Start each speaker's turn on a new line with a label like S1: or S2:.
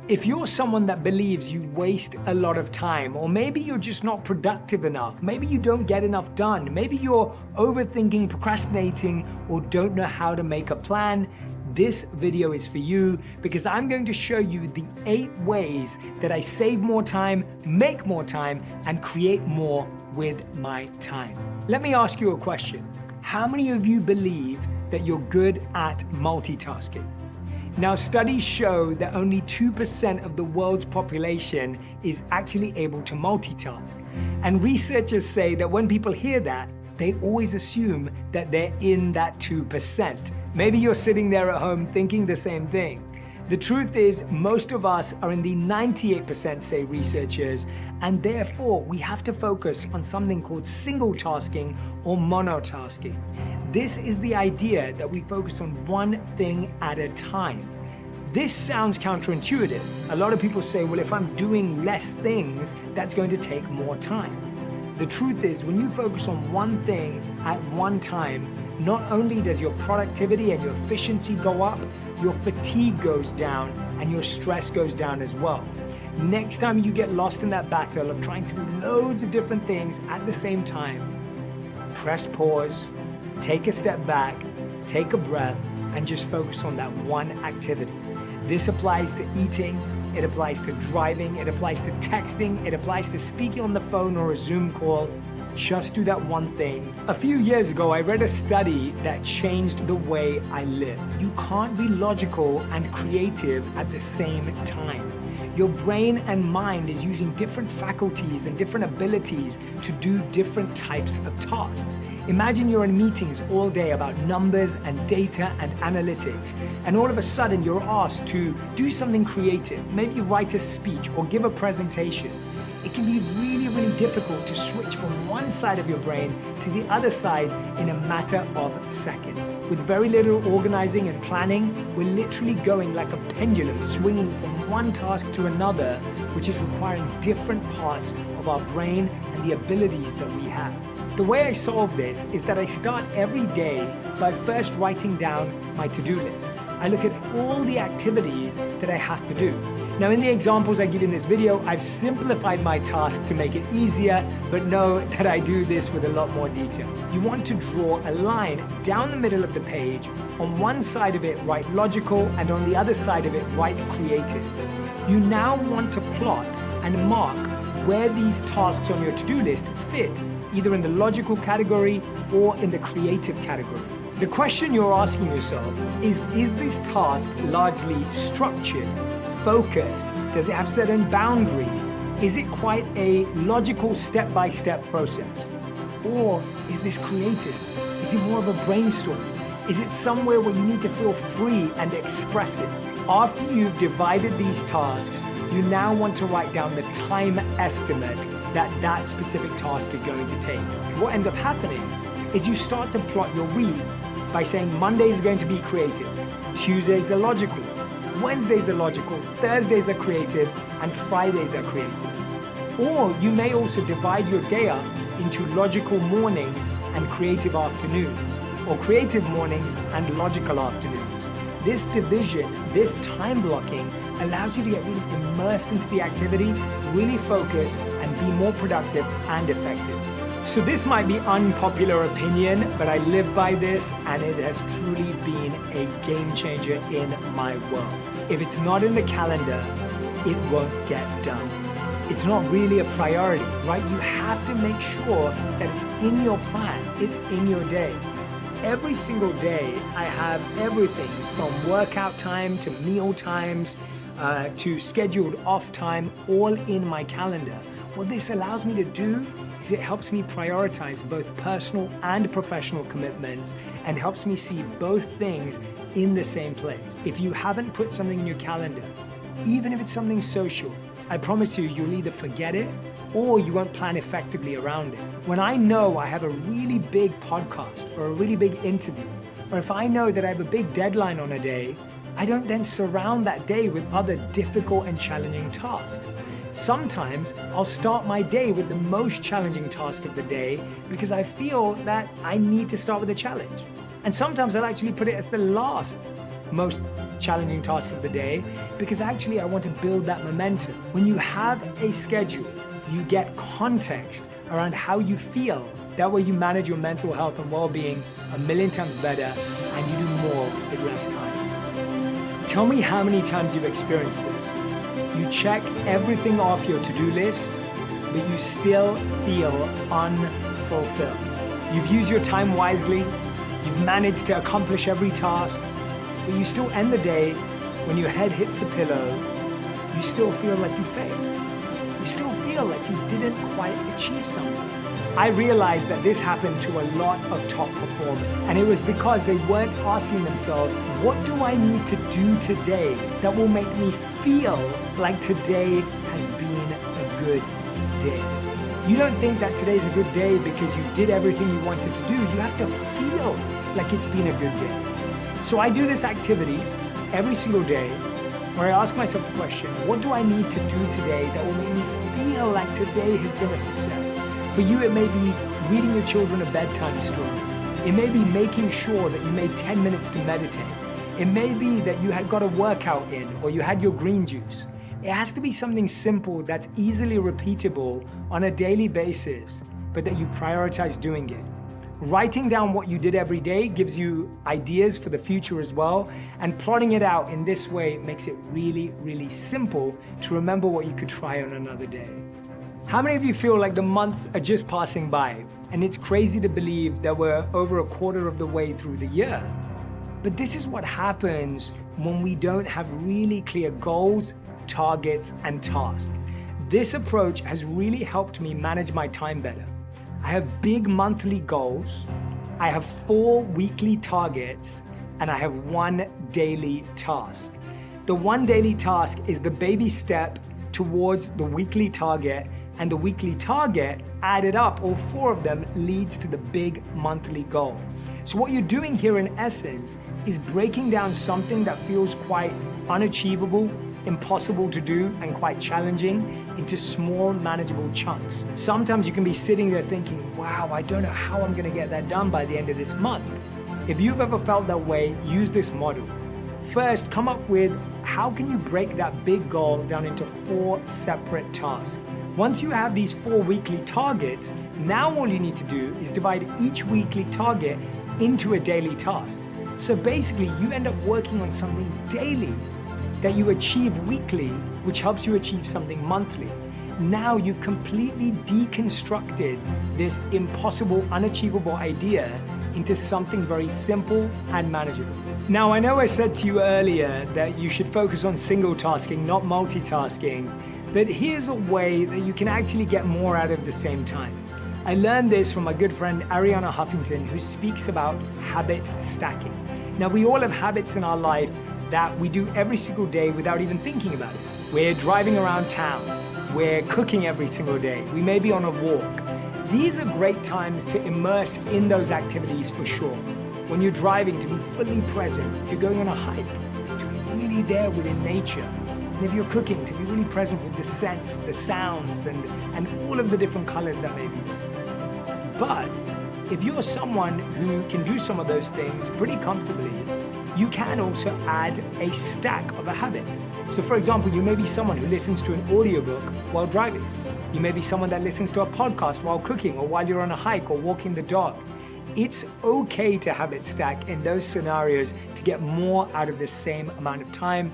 S1: If you're someone that believes you waste a lot of time, or maybe you're just not productive enough, maybe you don't get enough done, maybe you're overthinking, procrastinating, or don't know how to make a plan, this video is for you because I'm going to show you the 8 ways that I save more time, make more time, and create more with my time. Let me ask you a question. How many of you believe that you're good at multitasking? Now, studies show that only 2% of the world's population is actually able to multitask. And researchers say that when people hear that, they always assume that they're in that 2%. Maybe you're sitting there at home thinking the same thing. The truth is, most of us are in the 98%, say researchers, and therefore we have to focus on something called single tasking or monotasking. This is the idea that we focus on one thing at a time. This sounds counterintuitive. A lot of people say, well, if I'm doing less things, that's going to take more time. The truth is, when you focus on one thing at one time, not only does your productivity and your efficiency go up, your fatigue goes down and your stress goes down as well. Next time you get lost in that battle of trying to do loads of different things at the same time, press pause, take a step back, take a breath, and just focus on that one activity. This applies to eating, it applies to driving, it applies to texting, it applies to speaking on the phone or a Zoom call. Just do that one thing. A few years ago, I read a study that changed the way I live. You can't be logical and creative at the same time. Your brain and mind is using different faculties and different abilities to do different types of tasks. Imagine you're in meetings all day about numbers and data and analytics, and all of a sudden you're asked to do something creative, maybe write a speech or give a presentation. It can be really, really difficult to switch from one side of your brain to the other side in a matter of seconds. With very little organizing and planning, we're literally going like a pendulum, swinging from one task to another, which is requiring different parts of our brain and the abilities that we have. The way I solve this is that I start every day by first writing down my to-do list. I look at all the activities that I have to do. Now, in the examples I give in this video, I've simplified my task to make it easier, but know that I do this with a lot more detail. You want to draw a line down the middle of the page. On one side of it, write logical, and on the other side of it, write creative. You now want to plot and mark where these tasks on your to-do list fit, either in the logical category or in the creative category. The question you're asking yourself is this task largely structured, focused? Does it have certain boundaries? Is it quite a logical step-by-step process? Or is this creative? Is it more of a brainstorm? Is it somewhere where you need to feel free and expressive? After you've divided these tasks, you now want to write down the time estimate that specific task is going to take. What ends up happening is you start to plot your week by saying Monday is going to be creative, Tuesdays are logical, Wednesdays are logical, Thursdays are creative, and Fridays are creative. Or you may also divide your day up into logical mornings and creative afternoons, or creative mornings and logical afternoons. This division, this time blocking, allows you to get really immersed into the activity, really focus, and be more productive and effective. So this might be unpopular opinion, but I live by this, and it has truly been a game changer in my world. If it's not in the calendar, it won't get done. It's not really a priority, right? You have to make sure that it's in your plan, it's in your day. Every single day, I have everything from workout time to meal times to scheduled off time, all in my calendar. What this allows me to do is it helps me prioritize both personal and professional commitments and helps me see both things in the same place. If you haven't put something in your calendar, even if it's something social, I promise you, you'll either forget it or you won't plan effectively around it. When I know I have a really big podcast or a really big interview, or if I know that I have a big deadline on a day, I don't then surround that day with other difficult and challenging tasks. Sometimes I'll start my day with the most challenging task of the day because I feel that I need to start with a challenge. And sometimes I'll actually put it as the last most challenging task of the day because actually I want to build that momentum. When you have a schedule, you get context around how you feel. That way you manage your mental health and well-being a million times better and you do more in less time. Tell me how many times you've experienced this. You check everything off your to-do list, but you still feel unfulfilled. You've used your time wisely, you've managed to accomplish every task, but you still end the day, when your head hits the pillow, you still feel like you failed. You still feel like you didn't quite achieve something. I realized that this happened to a lot of top performers, and it was because they weren't asking themselves, what do I need to do today that will make me feel like today has been a good day? You don't think that today's a good day because you did everything you wanted to do. You have to feel like it's been a good day. So I do this activity every single day where I ask myself the question, what do I need to do today that will make me feel like today has been a success? For you, it may be reading your children a bedtime story. It may be making sure that you made 10 minutes to meditate. It may be that you had got a workout in or you had your green juice. It has to be something simple that's easily repeatable on a daily basis, but that you prioritize doing it. Writing down what you did every day gives you ideas for the future as well, and plotting it out in this way makes it really, really simple to remember what you could try on another day. How many of you feel like the months are just passing by, and it's crazy to believe that we're over a quarter of the way through the year? But this is what happens when we don't have really clear goals, targets, and tasks. This approach has really helped me manage my time better. I have big monthly goals, I have 4 weekly targets, and I have 1 daily task. The 1 daily task is the baby step towards the weekly target, and the weekly target added up, all 4 of them, leads to the big monthly goal. So what you're doing here in essence is breaking down something that feels quite unachievable, impossible to do, and quite challenging into small, manageable chunks. Sometimes you can be sitting there thinking, wow, I don't know how I'm gonna get that done by the end of this month. If you've ever felt that way, use this model. First, come up with how can you break that big goal down into 4 separate tasks. Once you have these 4 weekly targets, now all you need to do is divide each weekly target into a daily task. So basically, you end up working on something daily that you achieve weekly, which helps you achieve something monthly. Now you've completely deconstructed this impossible, unachievable idea into something very simple and manageable. Now, I know I said to you earlier that you should focus on single tasking, not multitasking, but here's a way that you can actually get more out of the same time. I learned this from my good friend Arianna Huffington, who speaks about habit stacking. Now, we all have habits in our life that we do every single day without even thinking about it. We're driving around town. We're cooking every single day. We may be on a walk. These are great times to immerse in those activities for sure. When you're driving, to be fully present. If you're going on a hike, to be really there within nature. And if you're cooking, to be really present with the scents, the sounds, and all of the different colors that may be there. But if you're someone who can do some of those things pretty comfortably, you can also add a stack of a habit. So for example, you may be someone who listens to an audiobook while driving. You may be someone that listens to a podcast while cooking or while you're on a hike or walking the dog. It's okay to habit stack in those scenarios to get more out of the same amount of time